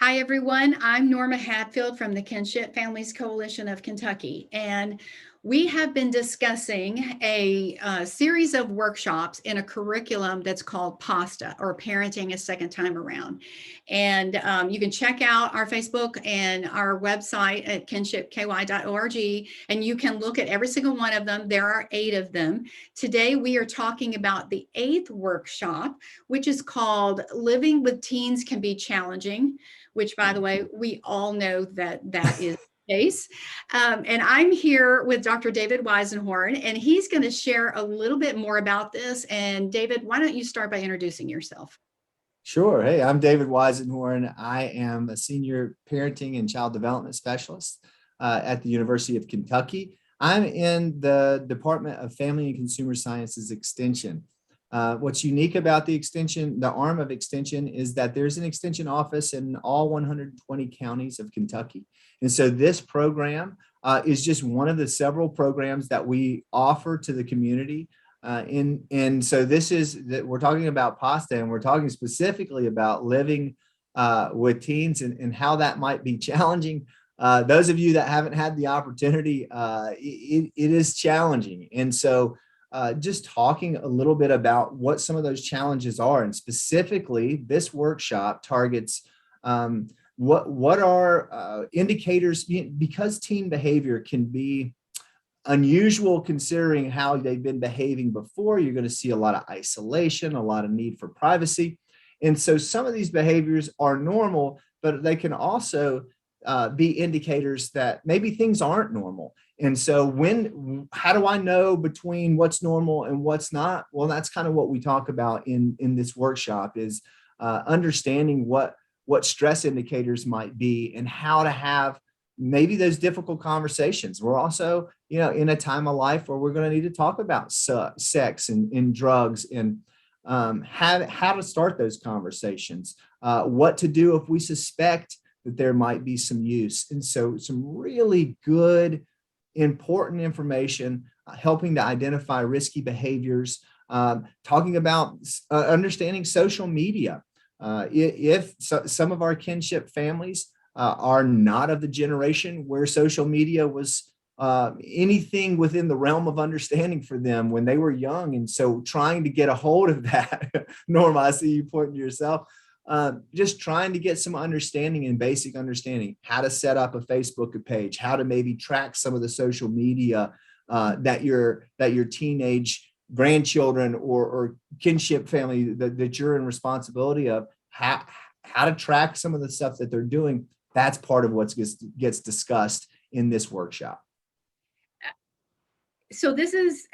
Hi, everyone. I'm Norma Hatfield from the Kinship Families Coalition of Kentucky, and we have been discussing a series of workshops in a curriculum that's called PASTA, or Parenting a Second Time Around. And you can check out our Facebook and our website at kinshipky.org, and you can look at every single one of them. There are 8 of them. Today, we are talking about the 8th workshop, which is called Living with Teens Can Be Challenging, which, by the way, we all know that is the case. And I'm here with Dr. David Weisenhorn, and he's going to share a little bit more about this. And David, why don't you start by introducing yourself? Sure. Hey, I'm David Weisenhorn. I am a senior parenting and child development specialist at the University of Kentucky. I'm in the Department of Family and Consumer Sciences Extension. What's unique about the extension, the arm of extension, is that there's an extension office in all 120 counties of Kentucky. And so this program is just one of the several programs that we offer to the community. And so this is that we're talking about PASTA, and we're talking specifically about living with teens and how that might be challenging. Those of you that haven't had the opportunity, it is challenging. And so just talking a little bit about what some of those challenges are, and specifically this workshop targets what are indicators, because teen behavior can be unusual considering how they've been behaving before. You're going to see a lot of isolation, a lot of need for privacy. And so some of these behaviors are normal, but they can also be indicators that maybe things aren't normal. And so how do I know between what's normal and what's not? Well, that's kind of what we talk about in this workshop, is understanding what stress indicators might be and how to have maybe those difficult conversations. We're also, in a time of life where we're going to need to talk about sex and drugs, and how to start those conversations, what to do if we suspect that there might be some use. And so some really good, important information, helping to identify risky behaviors, talking about understanding social media. If some of our kinship families are not of the generation where social media was anything within the realm of understanding for them when they were young. And so trying to get a hold of that, Norma, I see you pointing to yourself, just trying to get some understanding and basic understanding, how to set up a Facebook page, how to maybe track some of the social media that your teenage grandchildren or kinship family that you're in responsibility of, how to track some of the stuff that they're doing. That's part of what gets discussed in this workshop. So this is,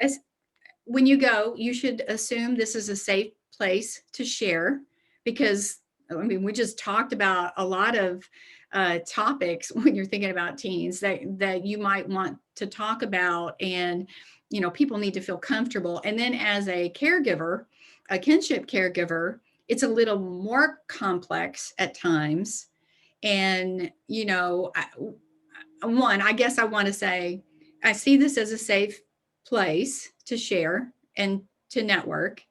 when you go, you should assume this is a safe place to share, because we just talked about a lot of topics when you're thinking about teens that you might want to talk about, and people need to feel comfortable. And then as a caregiver, a kinship caregiver, it's a little more complex at times. And I guess I want to say, I see this as a safe place to share and to network.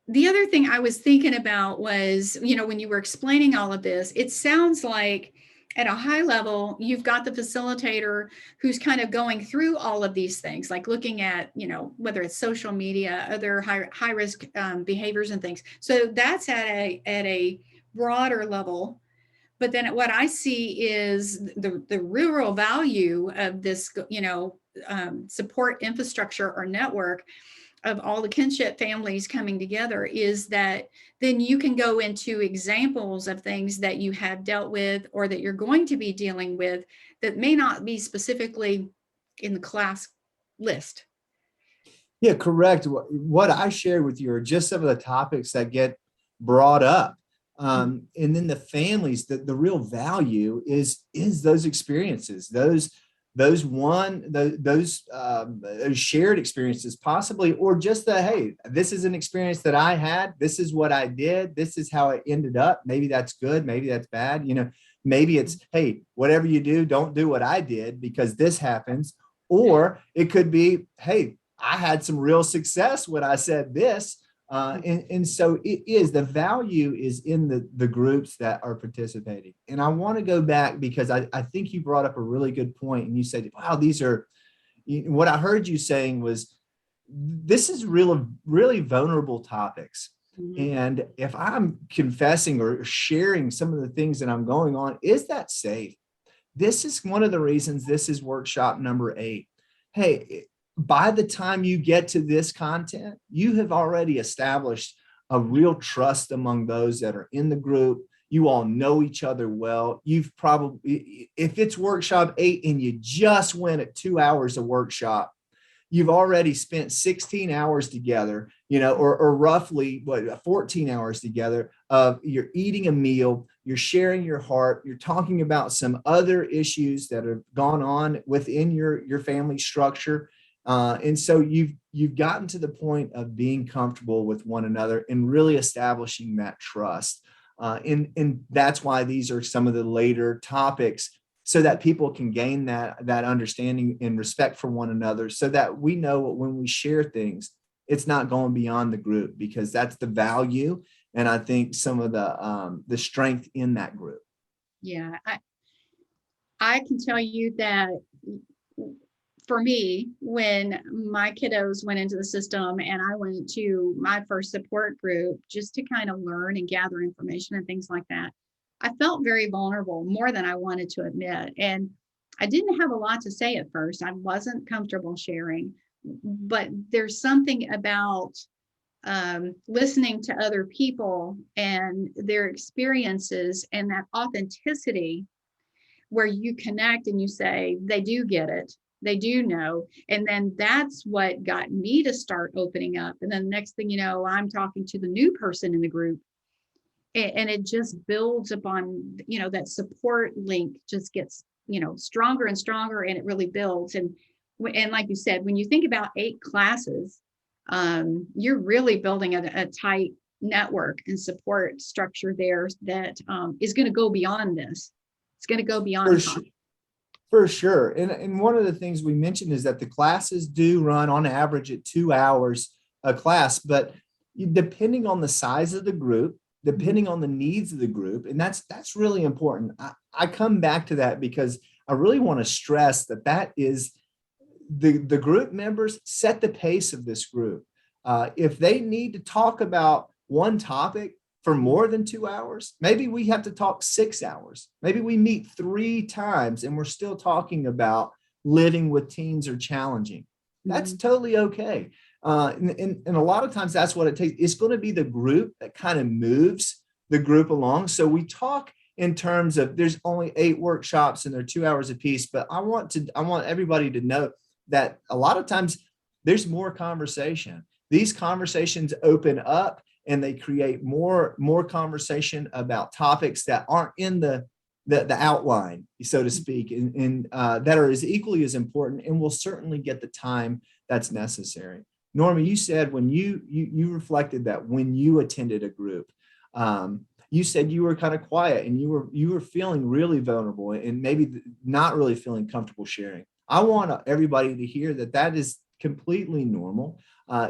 The other thing I was thinking about was, when you were explaining all of this, it sounds like at a high level, you've got the facilitator who's kind of going through all of these things, like looking at, whether it's social media, other high risk behaviors and things. So that's at a broader level. But then what I see is the real value of this, support infrastructure or network of all the kinship families coming together, is that then you can go into examples of things that you have dealt with or that you're going to be dealing with that may not be specifically in the class list. Yeah, correct. What I shared with you are just some of the topics that get brought up. And then the families, the real value is those experiences, those shared experiences, possibly, or just hey, this is an experience that I had. This is what I did. This is how it ended up. Maybe that's good. Maybe that's bad. Maybe it's, hey, whatever you do, don't do what I did because this happens. Or it could be, hey, I had some real success when I said this. And so the value is in the groups that are participating. And I want to go back because I think you brought up a really good point, and you said, wow, what I heard you saying was, this is really vulnerable topics. Mhm. And if I'm confessing or sharing some of the things that I'm going on, is that safe? This is one of the reasons this is workshop number 8. Hey, by the time you get to this content, you have already established a real trust among those that are in the group. You all know each other well. You've probably, if it's workshop 8 and you just went at 2 hours of workshop, you've already spent 16 hours together, or roughly 14 hours together. You're eating a meal, you're sharing your heart, you're talking about some other issues that have gone on within your family structure. And so you've gotten to the point of being comfortable with one another and really establishing that trust. And that's why these are some of the later topics, so that people can gain that understanding and respect for one another, so that we know when we share things, it's not going beyond the group, because that's the value. And I think some of the strength in that group. Yeah, I can tell you that for me, when my kiddos went into the system and I went to my first support group just to kind of learn and gather information and things like that, I felt very vulnerable, more than I wanted to admit. And I didn't have a lot to say at first. I wasn't comfortable sharing, but there's something about listening to other people and their experiences and that authenticity, where you connect and you say, they do get it, they do know. And then that's what got me to start opening up. And then the next thing you know, I'm talking to the new person in the group, and it just builds upon, that support link just gets, stronger and stronger, and it really builds. And like you said, when you think about 8 classes, you're really building a tight network and support structure there that is going to go beyond this. It's going to go beyond. For sure. And one of the things we mentioned is that the classes do run on average at 2 hours a class, but depending on the size of the group, depending on the needs of the group, and that's really important. I come back to that because I really want to stress that is the group members set the pace of this group. If they need to talk about one topic for more than 2 hours, maybe we have to talk 6 hours. Maybe we meet 3 times and we're still talking about living with teens or challenging. That's totally okay. And a lot of times that's what it takes. It's going to be the group that kind of moves the group along. So we talk in terms of, there's only 8 workshops and they're 2 hours a piece, but I want everybody to know that a lot of times there's more conversation. These conversations open up and they create more conversation about topics that aren't in the outline, so to speak, and that are as equally as important, and will certainly get the time that's necessary. Norma, you said when you reflected that when you attended a group, you said you were kind of quiet and you were feeling really vulnerable and maybe not really feeling comfortable sharing. I want everybody to hear that is completely normal.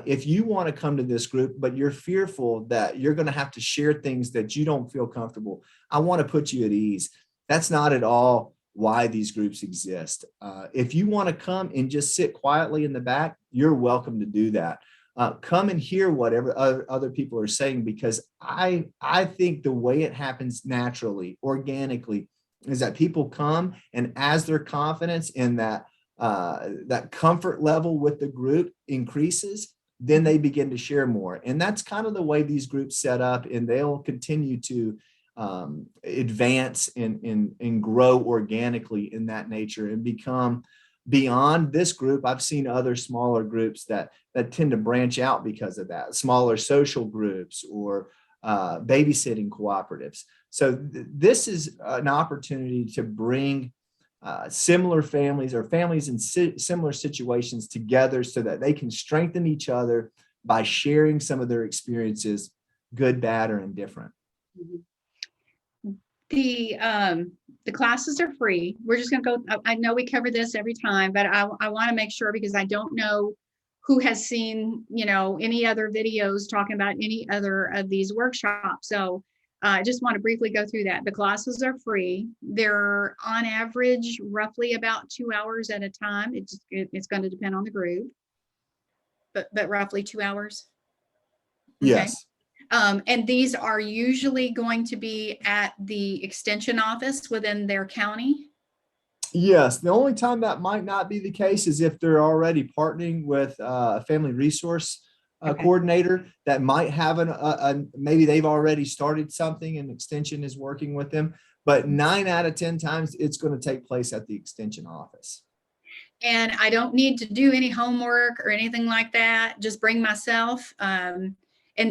If you want to come to this group, but you're fearful that you're going to have to share things that you don't feel comfortable, I want to put you at ease. That's not at all why these groups exist. If you want to come and just sit quietly in the back, you're welcome to do that. Come and hear whatever other people are saying, because I think the way it happens naturally, organically, is that people come, and as their confidence in that comfort level with the group increases, then they begin to share more. And that's kind of the way these groups set up, and they'll continue to advance and grow organically in that nature and become beyond this group. I've seen other smaller groups that tend to branch out because of that, smaller social groups or babysitting cooperatives. So this is an opportunity to bring similar families or families in similar situations together so that they can strengthen each other by sharing some of their experiences, good, bad, or indifferent. The classes are free. We're just going to go. I know we cover this every time, but I want to make sure, because I don't know who has seen, any other videos talking about any other of these workshops. So I just want to briefly go through that. The classes are free. They're on average roughly about 2 hours at a time. It's going to depend on the group, but roughly 2 hours. Okay. Yes. And these are usually going to be at the extension office within their county. Yes, the only time that might not be the case is if they're already partnering with a family resource Okay. coordinator that might have maybe they've already started something and extension is working with them. But 9 out of 10 times it's going to take place at the extension office. And I don't need to do any homework or anything like that. Just bring myself. And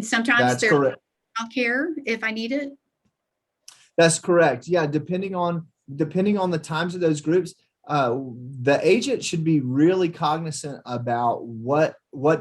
sometimes That's there's correct. care if I need it. That's correct. Yeah, depending on the times of those groups, the agent should be really cognizant about what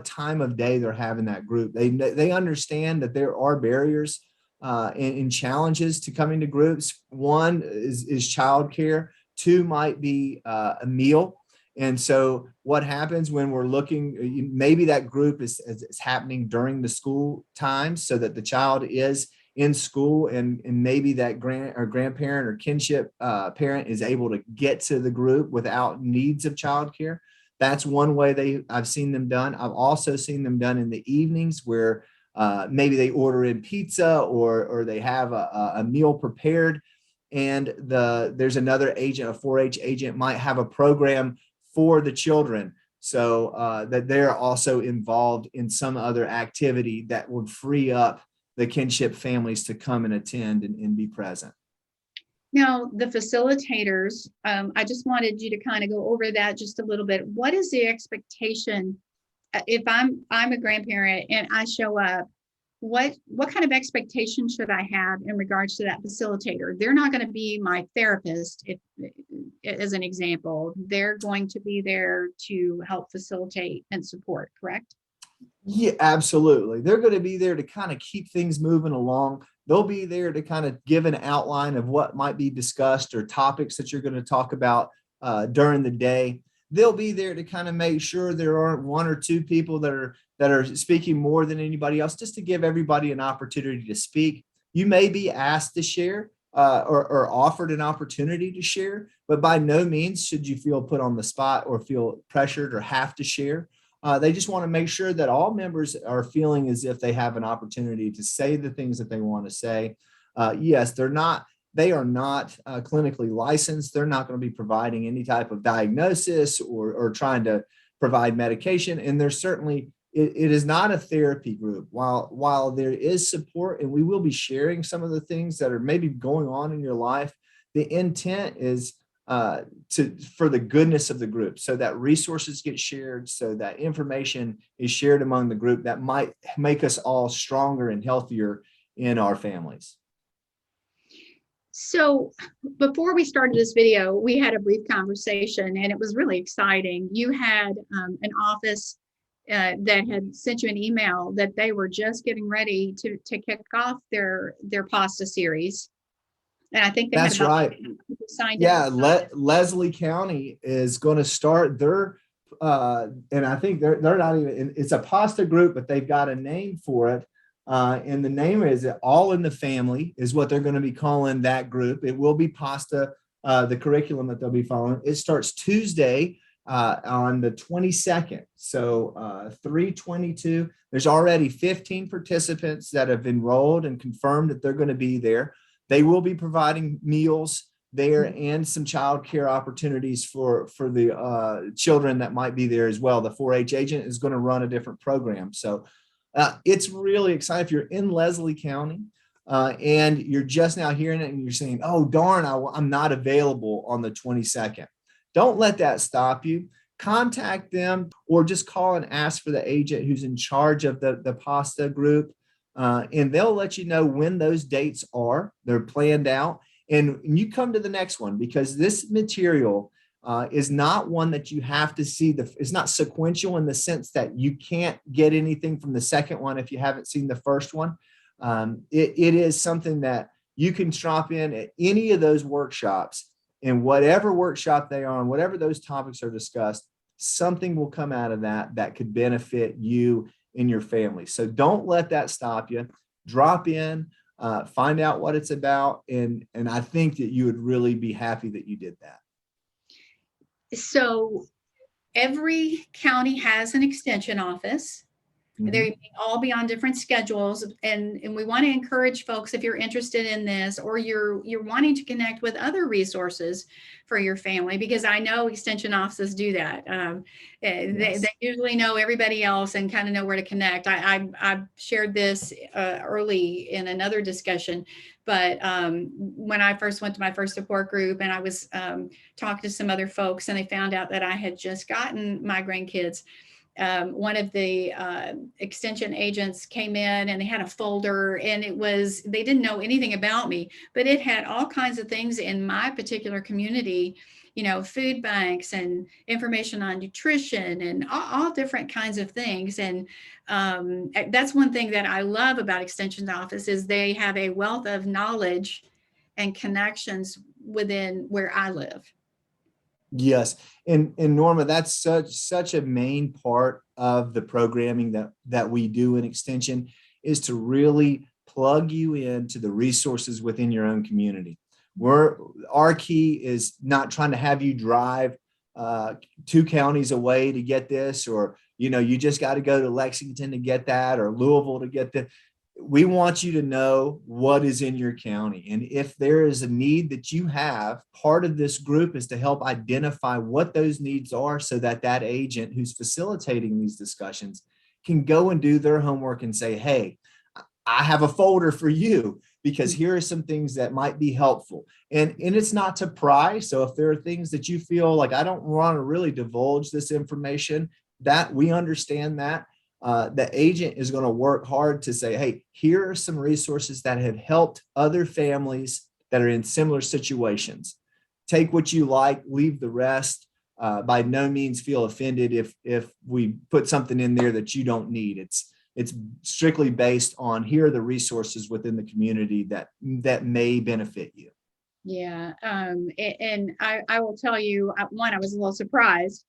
time of day they're having that group. They understand that there are barriers and challenges to coming to groups. One is childcare. Two might be a meal. And so what happens when we're looking, maybe that group is happening during the school times so that the child is in school and maybe that grandparent or kinship parent is able to get to the group without needs of childcare. That's one way I've seen them done. I've also seen them done in the evenings where maybe they order in pizza or they have a meal prepared, and there's another agent, a 4-H agent might have a program for the children, so that they're also involved in some other activity that would free up the kinship families to come and attend and be present. Now, the facilitators, I just wanted you to kind of go over that just a little bit. What is the expectation if I'm a grandparent and I show up? What kind of expectation should I have in regards to that facilitator? They're not going to be my therapist, as an example. They're going to be there to help facilitate and support, correct? Yeah, absolutely. They're going to be there to kind of keep things moving along. They'll be there to kind of give an outline of what might be discussed or topics that you're going to talk about during the day. They'll be there to kind of make sure there aren't one or two people that are speaking more than anybody else, just to give everybody an opportunity to speak. You may be asked to share or offered an opportunity to share, but by no means should you feel put on the spot or feel pressured or have to share. They just want to make sure that all members are feeling as if they have an opportunity to say the things that they want to say. Yes, they are not clinically licensed. They're not going to be providing any type of diagnosis or trying to provide medication. And there's certainly, it is not a therapy group. While there is support, and we will be sharing some of the things that are maybe going on in your life, the intent is for the goodness of the group, so that resources get shared, so that information is shared among the group that might make us all stronger and healthier in our families. So before we started this video, we had a brief conversation and it was really exciting. You had an office that had sent you an email that they were just getting ready to kick off their pasta series. And I think that's right. Yeah, Leslie County is going to start their, and I think they're not even. It's a pasta group, but they've got a name for it, and the name is All in the Family is what they're going to be calling that group. It will be pasta, the curriculum that they'll be following. It starts Tuesday on the 22nd, so 3/22. There's already 15 participants that have enrolled and confirmed that they're going to be there. They will be providing meals there and some childcare opportunities for the children that might be there as well. The 4-H agent is going to run a different program. So it's really exciting. If you're in Leslie County and you're just now hearing it and you're saying, oh, darn, I'm not available on the 22nd. Don't let that stop you. Contact them or just call and ask for the agent who's in charge of the pasta group. And they'll let you know when those dates are. They're planned out. And you come to the next one, because this material is not one that you have to see. It's not sequential in the sense that you can't get anything from the second one if you haven't seen the first one. It is something that you can drop in at any of those workshops, and whatever workshop they are on, whatever those topics are discussed, something will come out of that that could benefit you and your family. So don't let that stop you. Drop in, find out what it's about, and I think that you would really be happy that you did that. So every county has an extension office. They may all be on different schedules, and we want to encourage folks, if you're interested in this or you're wanting to connect with other resources for your family, because I know extension offices do that. They usually know everybody else and kind of know where to connect. I shared this early in another discussion, but when I first went to my first support group and I was talking to some other folks, and they found out that I had just gotten my grandkids, one of the extension agents came in and they had a folder, and they didn't know anything about me, but it had all kinds of things in my particular community, food banks and information on nutrition and all different kinds of things. And that's one thing that I love about extension office is they have a wealth of knowledge and connections within where I live. Yes. And Norma, that's such a main part of the programming that we do in extension, is to really plug you into the resources within your own community. Our key is not trying to have you drive 2 counties away to get this, or you just got to go to Lexington to get that, or Louisville to get that. We want you to know what is in your county. And if there is a need that you have, part of this group is to help identify what those needs are, so that that agent who's facilitating these discussions can go and do their homework and say, hey, I have a folder for you, because here are some things that might be helpful. And it's not to pry. So if there are things that you feel like, I don't want to really divulge this information, that we understand that. The agent is going to work hard to say, hey, here are some resources that have helped other families that are in similar situations. Take what you like, leave the rest. By no means feel offended if we put something in there that you don't need. It's strictly based on, here are the resources within the community that may benefit you. Yeah. And I will tell you, one, I was a little surprised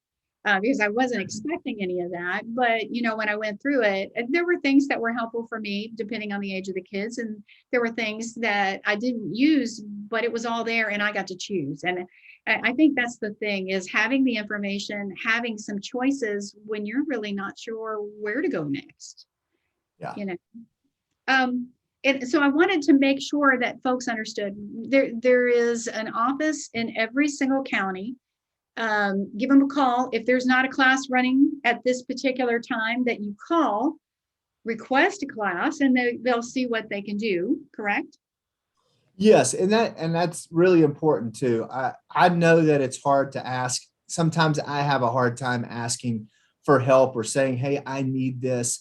because I wasn't expecting any of that. But, when I went through it, there were things that were helpful for me, depending on the age of the kids. And there were things that I didn't use, but it was all there and I got to choose. And I think that's the thing, is having the information, having some choices when you're really not sure where to go next. Yeah. And so I wanted to make sure that folks understood there is an office in every single county. Give them a call. If there's not a class running at this particular time, that you call, request a class, and they'll see what they can do. Correct? Yes. And that's really important too. I know that it's hard to ask. Sometimes I have a hard time asking for help or saying, hey, I need this.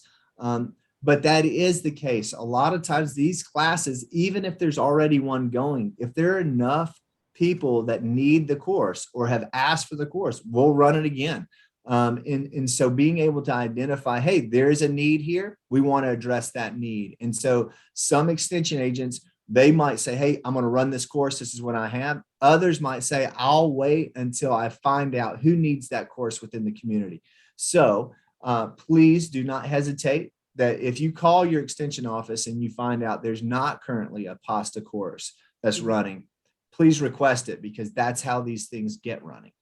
But that is the case. A lot of times these classes, even if there's already one going, if there are enough people that need the course or have asked for the course, we'll run it again. And so being able to identify, hey, there's a need here, we want to address that need. And so some extension agents, they might say, hey, I'm going to run this course. This is what I have. Others might say, I'll wait until I find out who needs that course within the community. So please do not hesitate. That if you call your extension office and you find out there's not currently a PASTA course that's running, please request it, because that's how these things get running.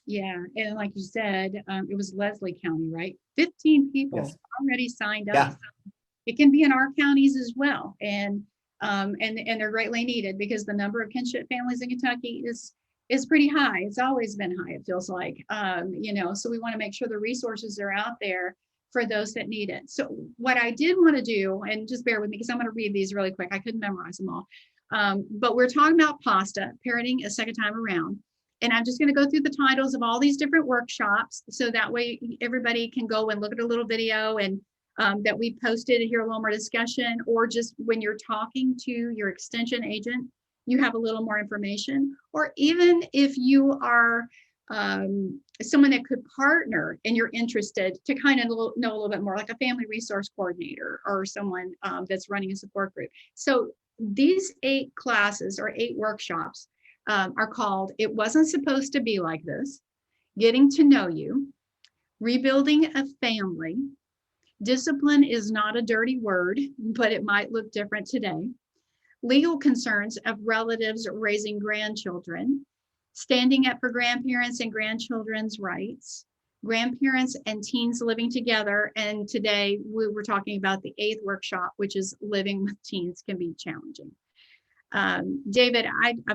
Yeah. And like you said, it was Leslie County, right? 15 people already signed up. Yeah. So it can be in our counties as well. And they're greatly needed, because the number of kinship families in Kentucky is pretty high. It's always been high, it feels like. So we want to make sure the resources are out there for those that need it. So what I did want to do, and just bear with me because I'm going to read these really quick. I couldn't memorize them all. But we're talking about PASTA, parenting a second time around. And I'm just going to go through the titles of all these different workshops, so that way everybody can go and look at a little video, and that we posted, hear a little more discussion, or just when you're talking to your extension agent, you have a little more information. Or even if you are someone that could partner and you're interested to kind of know a little bit more, like a family resource coordinator or someone that's running a support group. So these 8 classes or 8 workshops are called It Wasn't Supposed to Be Like This, Getting to Know You, rebuilding a family. Discipline is not a dirty word, but it might look different today. Legal concerns of relatives raising grandchildren, standing up for grandparents and grandchildren's rights, grandparents and teens living together. And today we were talking about the 8th workshop, which is living with teens can be challenging. David,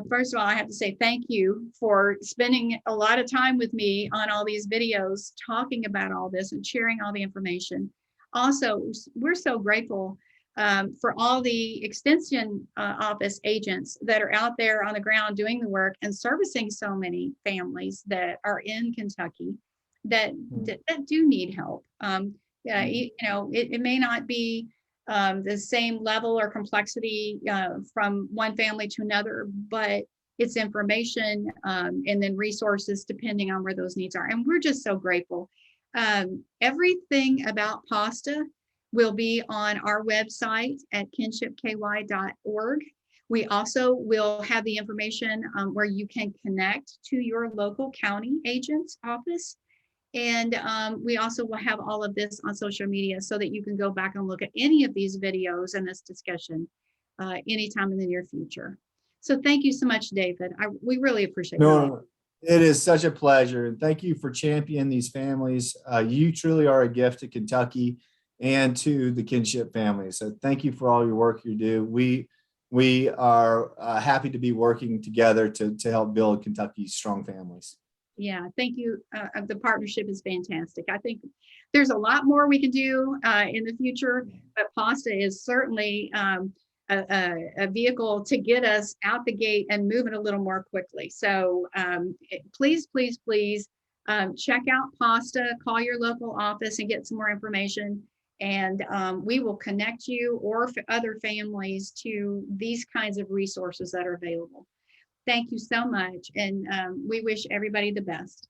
first of all, I have to say thank you for spending a lot of time with me on all these videos, talking about all this and sharing all the information. Also, we're so grateful for all the extension office agents that are out there on the ground doing the work and servicing so many families that are in Kentucky that do need help. You know, it may not be the same level or complexity from one family to another, but it's information and then resources depending on where those needs are. And we're just so grateful. Everything about PASTA will be on our website at kinshipky.org. We also will have the information where you can connect to your local county agent's office. And we also will have all of this on social media so that you can go back and look at any of these videos and this discussion anytime in the near future. So thank you so much, David. We really appreciate it. No, it is such a pleasure. And thank you for championing these families. You truly are a gift to Kentucky and to the Kinship family. So thank you for all your work you do. We are happy to be working together to help build Kentucky's strong families. Yeah, thank you. The partnership is fantastic. I think there's a lot more we can do in the future, but PASTA is certainly a vehicle to get us out the gate and moving a little more quickly. So please, please, please check out PASTA, call your local office and get some more information. And we will connect you or other families to these kinds of resources that are available. Thank you so much. And we wish everybody the best.